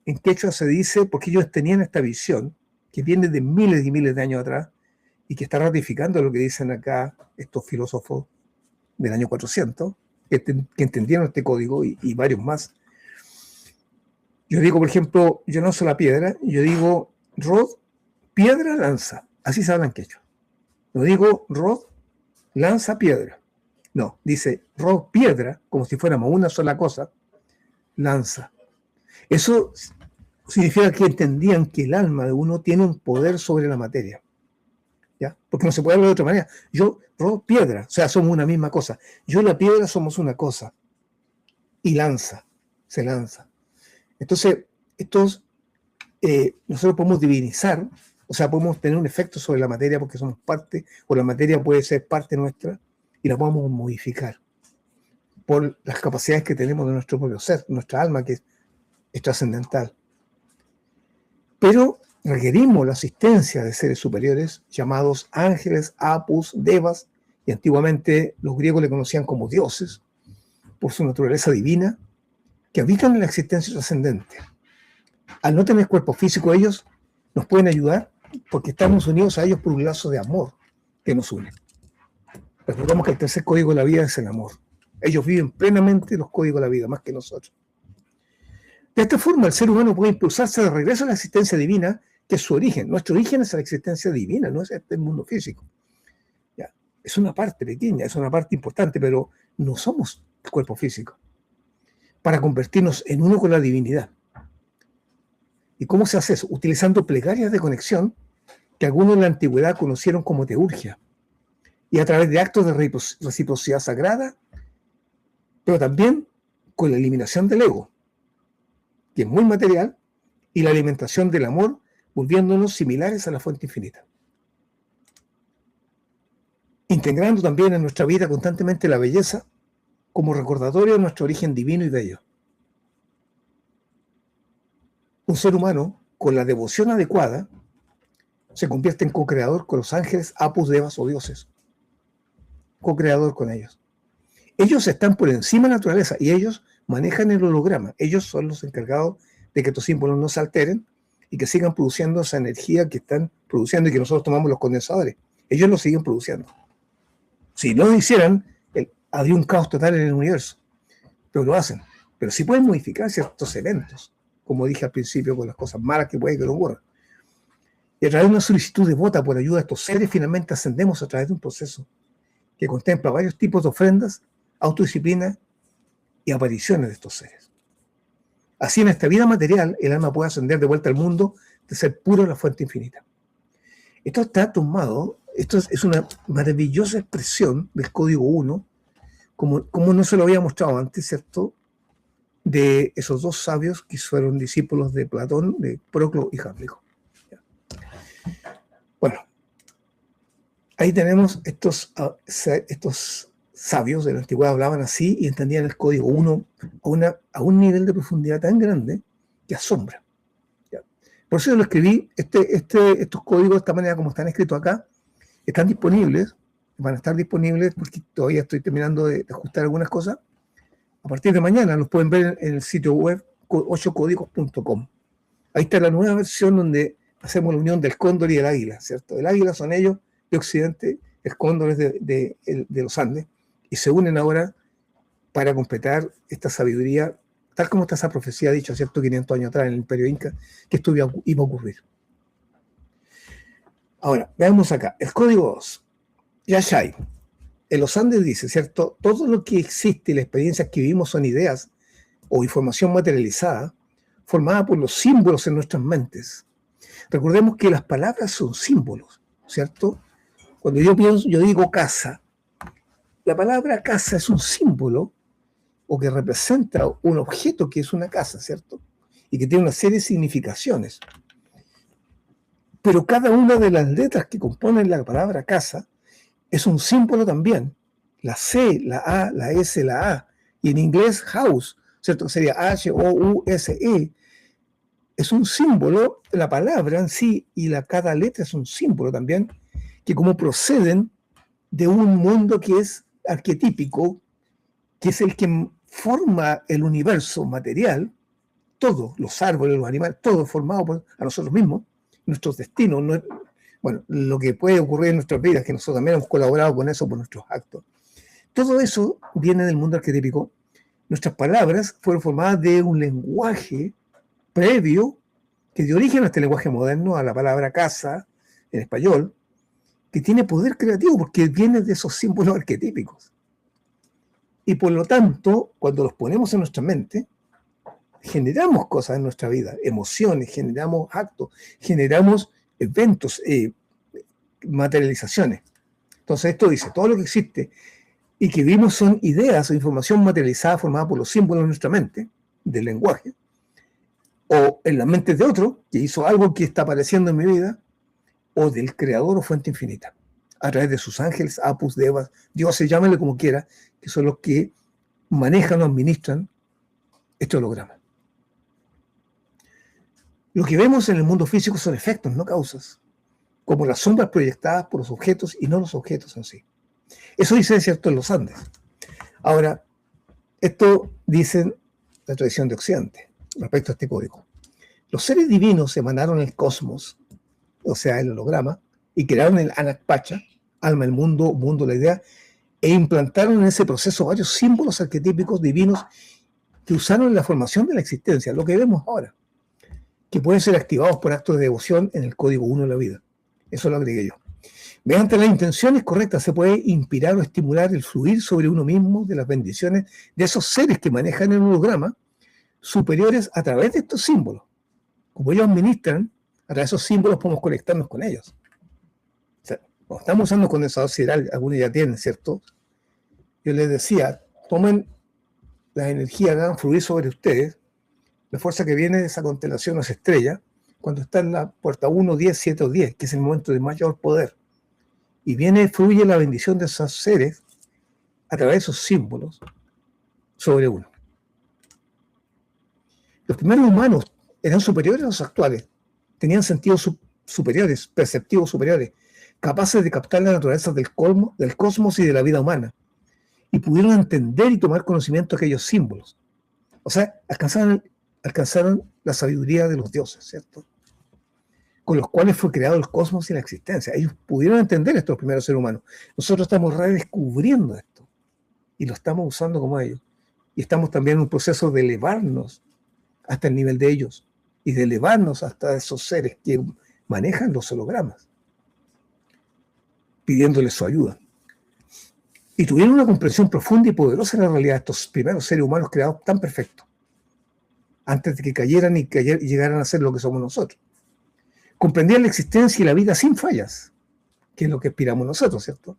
en quechua se dice, porque ellos tenían esta visión, que viene de miles y miles de años atrás, y que está ratificando lo que dicen acá estos filósofos del año 400, que entendieron este código y varios más. Yo digo, por ejemplo, yo no soy la piedra, yo digo, Rod, piedra, lanza. Así se habla en quechua. No digo, Rod, lanza, piedra. No, dice, Rod, piedra, como si fuéramos una sola cosa, lanza. Eso significa que entendían que el alma de uno tiene un poder sobre la materia. ¿Ya? Porque no se puede hablar de otra manera. Yo, Rod, piedra, o sea, somos una misma cosa. Yo y la piedra somos una cosa. Y lanza, se lanza. Entonces, nosotros podemos divinizar, o sea, podemos tener un efecto sobre la materia porque somos parte, o la materia puede ser parte nuestra, y la podemos modificar por las capacidades que tenemos de nuestro propio ser, nuestra alma, que es trascendental. Pero requerimos la asistencia de seres superiores llamados ángeles, apus, devas, y antiguamente los griegos le conocían como dioses, por su naturaleza divina, que habitan en la existencia trascendente. Al no tener cuerpo físico, ellos nos pueden ayudar porque estamos unidos a ellos por un lazo de amor que nos une. Recordemos que el tercer código de la vida es el amor. Ellos viven plenamente los códigos de la vida, más que nosotros. De esta forma, el ser humano puede impulsarse de regreso a la existencia divina, que es su origen. Nuestro origen es la existencia divina, no es este mundo físico. ¿Ya? Es una parte pequeña, es una parte importante, pero no somos el cuerpo físico. Para convertirnos en uno con la divinidad. ¿Y cómo se hace eso? Utilizando plegarias de conexión que algunos en la antigüedad conocieron como teurgia, y a través de actos de reciprocidad sagrada, pero también con la eliminación del ego, que es muy material, y la alimentación del amor, volviéndonos similares a la fuente infinita. Integrando también en nuestra vida constantemente la belleza como recordatorio de nuestro origen divino y bello. Un ser humano con la devoción adecuada se convierte en co-creador con los ángeles, apus, devas o dioses. Co-creador con ellos. Ellos están por encima de la naturaleza y ellos manejan el holograma. Ellos son los encargados de que estos símbolos no se alteren y que sigan produciendo esa energía que están produciendo y que nosotros tomamos los condensadores. Ellos lo siguen produciendo. Si no lo hicieran, habría un caos total en el universo. Pero lo hacen. Pero sí pueden modificar ciertos eventos, como dije al principio, con las cosas malas que puede que nos ocurran. Y a través de una solicitud devota por ayuda de estos seres, finalmente ascendemos a través de un proceso que contempla varios tipos de ofrendas, autodisciplina y apariciones de estos seres. Así, en esta vida material, el alma puede ascender de vuelta al mundo de ser puro la fuente infinita. Esto está tomado, esto es una maravillosa expresión del Código 1, como no se lo había mostrado antes, ¿cierto?, de esos dos sabios que fueron discípulos de Platón, de Proclo y Jámblico. Bueno, ahí tenemos estos sabios de la antigüedad hablaban así y entendían el Código 1 a un nivel de profundidad tan grande que asombra. ¿Ya? Por eso yo lo escribí, estos códigos de esta manera como están escritos acá, están disponibles, van a estar disponibles porque todavía estoy terminando de ajustar algunas cosas. A partir de mañana los pueden ver en el sitio web 8códigos.com. Ahí está la nueva versión donde hacemos la unión del cóndor y del águila, ¿cierto? El águila son ellos de Occidente, el cóndor es de los Andes, y se unen ahora para completar esta sabiduría, tal como está esa profecía dicha, ¿cierto?, 500 años atrás en el Imperio Inca, que esto iba a ocurrir. Ahora, veamos acá, el código 2. Yashai. En los Andes dice, ¿cierto?, todo lo que existe y las experiencias que vivimos son ideas o información materializada, formada por los símbolos en nuestras mentes. Recordemos que las palabras son símbolos, ¿cierto? Cuando yo digo casa, la palabra casa es un símbolo o que representa un objeto que es una casa, ¿cierto? Y que tiene una serie de significaciones. Pero cada una de las letras que componen la palabra casa es un símbolo también. La C, la A, la S, la A. Y en inglés house, ¿cierto? Sería H-O-U-S-E. Es un símbolo, la palabra en sí, y cada letra es un símbolo también, que como proceden de un mundo que es arquetípico, que es el que forma el universo material, todo, los árboles, los animales, todo formado por a nosotros mismos, nuestros destinos, bueno, lo que puede ocurrir en nuestras vidas, que nosotros también hemos colaborado con eso por nuestros actos. Todo eso viene del mundo arquetípico. Nuestras palabras fueron formadas de un lenguaje previo que dio origen a este lenguaje moderno, a la palabra casa en español, que tiene poder creativo porque viene de esos símbolos arquetípicos. Y por lo tanto, cuando los ponemos en nuestra mente, generamos cosas en nuestra vida, emociones, generamos actos, generamos eventos, materializaciones. Entonces esto dice, todo lo que existe y que vimos son ideas o información materializada formada por los símbolos en nuestra mente, del lenguaje, o en la mente de otro, que hizo algo que está apareciendo en mi vida, o del creador o fuente infinita, a través de sus ángeles, apus, devas, dioses, llámenle como quiera, que son los que manejan o administran este holograma. Lo que vemos en el mundo físico son efectos, no causas, como las sombras proyectadas por los objetos y no los objetos en sí. Eso dice, cierto, en los Andes. Ahora, esto dice la tradición de Occidente respecto a este código. Los seres divinos emanaron el cosmos, o sea, el holograma, y crearon el Anakpacha, alma, el mundo, la idea, e implantaron en ese proceso varios símbolos arquetípicos divinos que usaron en la formación de la existencia, lo que vemos ahora, que pueden ser activados por actos de devoción en el código 1 de la vida. Eso lo agregué yo. Mediante las intenciones correctas se puede inspirar o estimular el fluir sobre uno mismo de las bendiciones de esos seres que manejan el holograma superiores a través de estos símbolos. Como ellos administran, a través de esos símbolos podemos conectarnos con ellos. O sea, cuando estamos usando condensador sideral, algunos ya tienen, ¿cierto? Yo les decía, tomen las energías, hagan fluir sobre ustedes la fuerza que viene de esa constelación o esa estrella, cuando está en la puerta 1, 10, 7 o 10, que es el momento de mayor poder. Y fluye la bendición de esos seres a través de esos símbolos sobre uno. Los primeros humanos eran superiores a los actuales, tenían sentidos superiores, perceptivos superiores, capaces de captar la naturaleza del cosmos y de la vida humana, y pudieron entender y tomar conocimiento de aquellos símbolos. O sea, alcanzaron la sabiduría de los dioses, ¿cierto? Con los cuales fue creado el cosmos y la existencia. Ellos pudieron entender estos primeros seres humanos. Nosotros estamos redescubriendo esto y lo estamos usando como ellos. Y estamos también en un proceso de elevarnos hasta el nivel de ellos y de elevarnos hasta esos seres que manejan los hologramas, pidiéndoles su ayuda. Y tuvieron una comprensión profunda y poderosa de la realidad de estos primeros seres humanos creados tan perfectos, antes de que cayeran y llegaran a ser lo que somos nosotros. Comprendían la existencia y la vida sin fallas, que es lo que aspiramos nosotros, ¿cierto?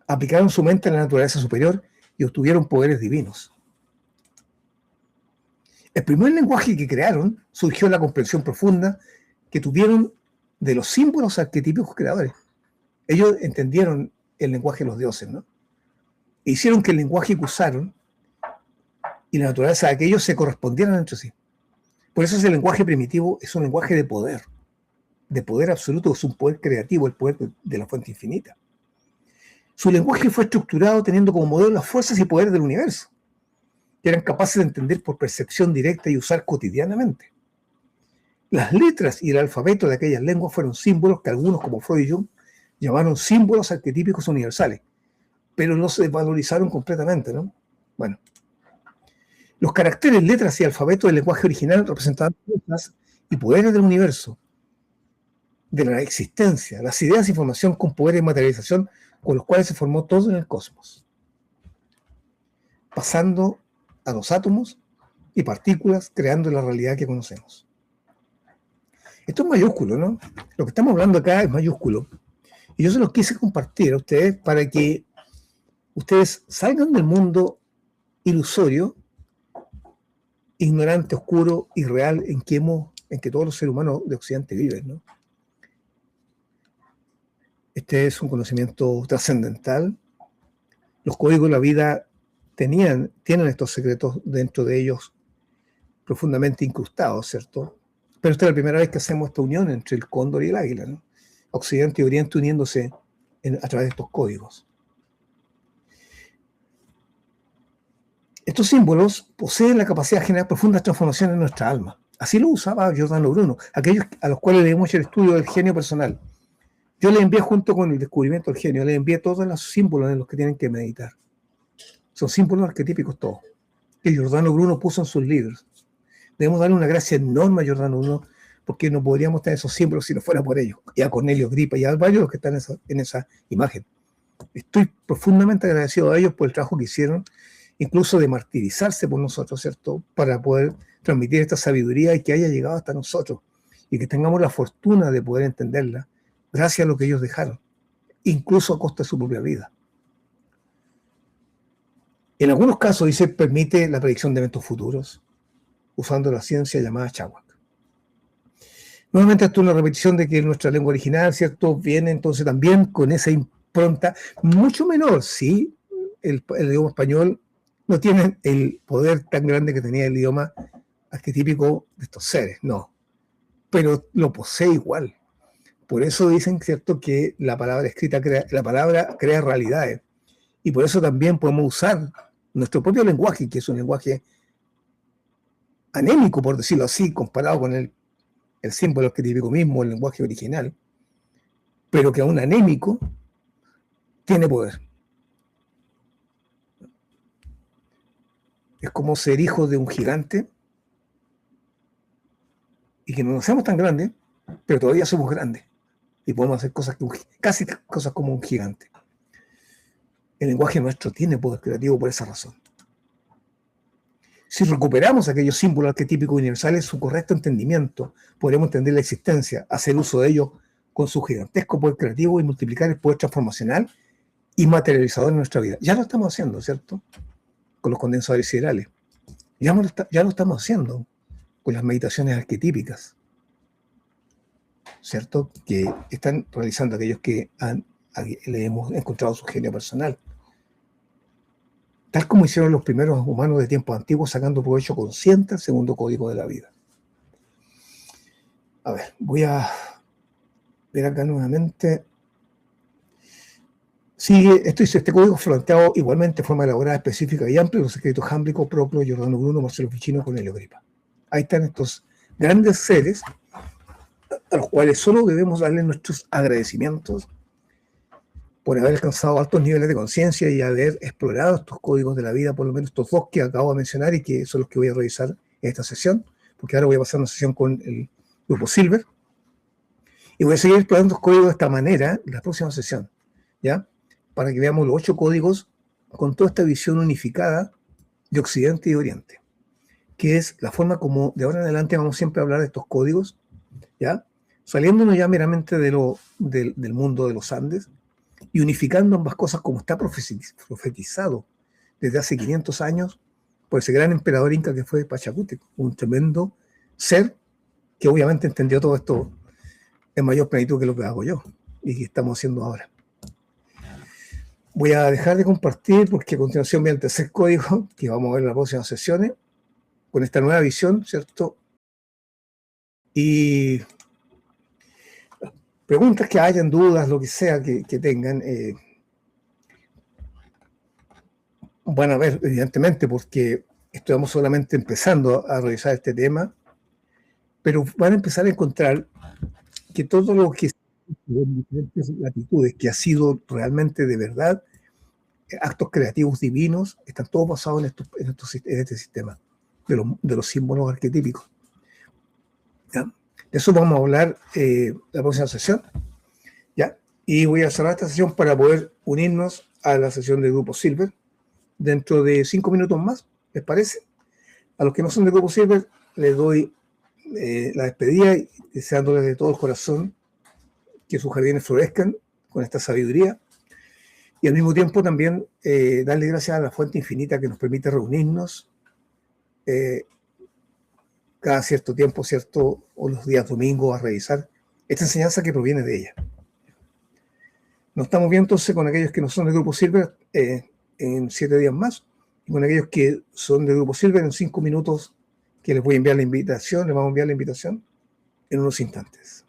Aplicaron su mente a la naturaleza superior y obtuvieron poderes divinos. El primer lenguaje que crearon surgió de la comprensión profunda que tuvieron de los símbolos arquetípicos creadores. Ellos entendieron el lenguaje de los dioses, ¿no? E hicieron que el lenguaje que usaron y la naturaleza de aquellos se correspondieran entre sí. Por eso ese lenguaje primitivo es un lenguaje de poder absoluto, es un poder creativo, el poder de la fuente infinita. Su lenguaje fue estructurado teniendo como modelo las fuerzas y poderes del universo, que eran capaces de entender por percepción directa y usar cotidianamente. Las letras y el alfabeto de aquellas lenguas fueron símbolos que algunos, como Freud y Jung, llamaron símbolos arquetípicos universales, pero no se valorizaron completamente, ¿no? Bueno, los caracteres, letras y alfabeto del lenguaje original representaban fuerzas y poderes del universo, de la existencia, las ideas e información con poder de materialización con los cuales se formó todo en el cosmos, pasando a los átomos y partículas, creando la realidad que conocemos. Esto es mayúsculo, ¿no? Lo que estamos hablando acá es mayúsculo. Y yo se los quise compartir a ustedes para que ustedes salgan del mundo ilusorio, ignorante, oscuro, irreal, en que todos los seres humanos de Occidente viven, ¿no? Este es un conocimiento trascendental. Los códigos de la vida tienen estos secretos dentro de ellos profundamente incrustados, ¿cierto? Pero esta es la primera vez que hacemos esta unión entre el cóndor y el águila, ¿no? Occidente y Oriente uniéndose a través de estos códigos. Estos símbolos poseen la capacidad de generar profundas transformaciones en nuestra alma. Así lo usaba Giordano Bruno, aquellos a los cuales le hemos hecho el estudio del genio personal. Yo le envié, junto con el descubrimiento del genio, le envié todos los símbolos en los que tienen que meditar. Son símbolos arquetípicos todos, que Giordano Bruno puso en sus libros. Debemos darle una gracia enorme a Giordano Bruno, porque no podríamos tener esos símbolos si no fuera por ellos. Y a Cornelio Gripa y a varios de los que están en esa imagen. Estoy profundamente agradecido a ellos por el trabajo que hicieron, incluso de martirizarse por nosotros, ¿cierto? Para poder transmitir esta sabiduría y que haya llegado hasta nosotros y que tengamos la fortuna de poder entenderla gracias a lo que ellos dejaron, incluso a costa de su propia vida. En algunos casos, dice, permite la predicción de eventos futuros usando la ciencia llamada Chawak. Nuevamente, esto es una repetición de que nuestra lengua original, ¿cierto?, viene entonces también con esa impronta mucho menor, ¿sí? El idioma español no tiene el poder tan grande que tenía el idioma arquetípico de estos seres, no, pero lo posee igual. Por eso dicen, ¿cierto?, que la palabra escrita crea realidades, y por eso también podemos usar nuestro propio lenguaje, que es un lenguaje anémico, por decirlo así, comparado con el símbolo arquetípico mismo, el lenguaje original, pero que aún anémico tiene poder. Es como ser hijo de un gigante y que no nos seamos tan grandes, pero todavía somos grandes y podemos hacer cosas casi cosas como un gigante. El lenguaje nuestro tiene poder creativo por esa razón. Si recuperamos aquellos símbolos arquetípicos universales, su correcto entendimiento, podremos entender la existencia, hacer uso de ellos con su gigantesco poder creativo y multiplicar el poder transformacional y materializador en nuestra vida. Ya lo estamos haciendo, ¿cierto? Con los condensadores siderales. Ya lo estamos haciendo con las meditaciones arquetípicas, ¿cierto? Que están realizando aquellos que le hemos encontrado su genio personal. Tal como hicieron los primeros humanos de tiempos antiguos, sacando provecho consciente del segundo código de la vida. A ver, voy a ver acá nuevamente. Sigue, este código fue planteado igualmente de forma elaborada, específica y amplia, los escritos Jámblico, Proclo, Giordano Bruno, Marcelo Ficino, Cornelio Gripa. Ahí están estos grandes seres a los cuales solo debemos darle nuestros agradecimientos por haber alcanzado altos niveles de conciencia y haber explorado estos códigos de la vida, por lo menos estos dos que acabo de mencionar y que son los que voy a revisar en esta sesión, porque ahora voy a pasar una sesión con el grupo Silver y voy a seguir explorando los códigos de esta manera en la próxima sesión, ¿ya? Para que veamos los 8 códigos con toda esta visión unificada de Occidente y Oriente, que es la forma como de ahora en adelante vamos siempre a hablar de estos códigos, ¿ya? Saliéndonos ya meramente del mundo de los Andes, y unificando ambas cosas como está profetizado desde hace 500 años por ese gran emperador inca que fue Pachacútec, un tremendo ser que obviamente entendió todo esto en mayor plenitud que lo que hago yo y que estamos haciendo ahora. Voy a dejar de compartir porque a continuación viene el tercer código que vamos a ver en las próximas sesiones con esta nueva visión, ¿cierto? Y preguntas que hayan, dudas, lo que sea que tengan, van a ver, evidentemente, porque estamos solamente empezando a revisar este tema, pero van a empezar a encontrar que todo lo que en diferentes latitudes, que ha sido realmente de verdad actos creativos divinos, están todos basados en este sistema de los símbolos arquetípicos. ¿Ya? De eso vamos a hablar la próxima sesión, ¿ya? Y voy a cerrar esta sesión para poder unirnos a la sesión del Grupo Silver dentro de 5 minutos más, ¿les parece? A los que no son del Grupo Silver, les doy la despedida y deseándoles de todo el corazón que sus jardines florezcan con esta sabiduría y al mismo tiempo también darle gracias a la fuente infinita que nos permite reunirnos cada cierto tiempo, ¿cierto? O los días domingos a revisar esta enseñanza que proviene de ella. Nos estamos viendo entonces con aquellos que no son del Grupo Silver en 7 días más y con aquellos que son del Grupo Silver en 5 minutos que les voy a enviar la invitación, les vamos a enviar la invitación en unos instantes.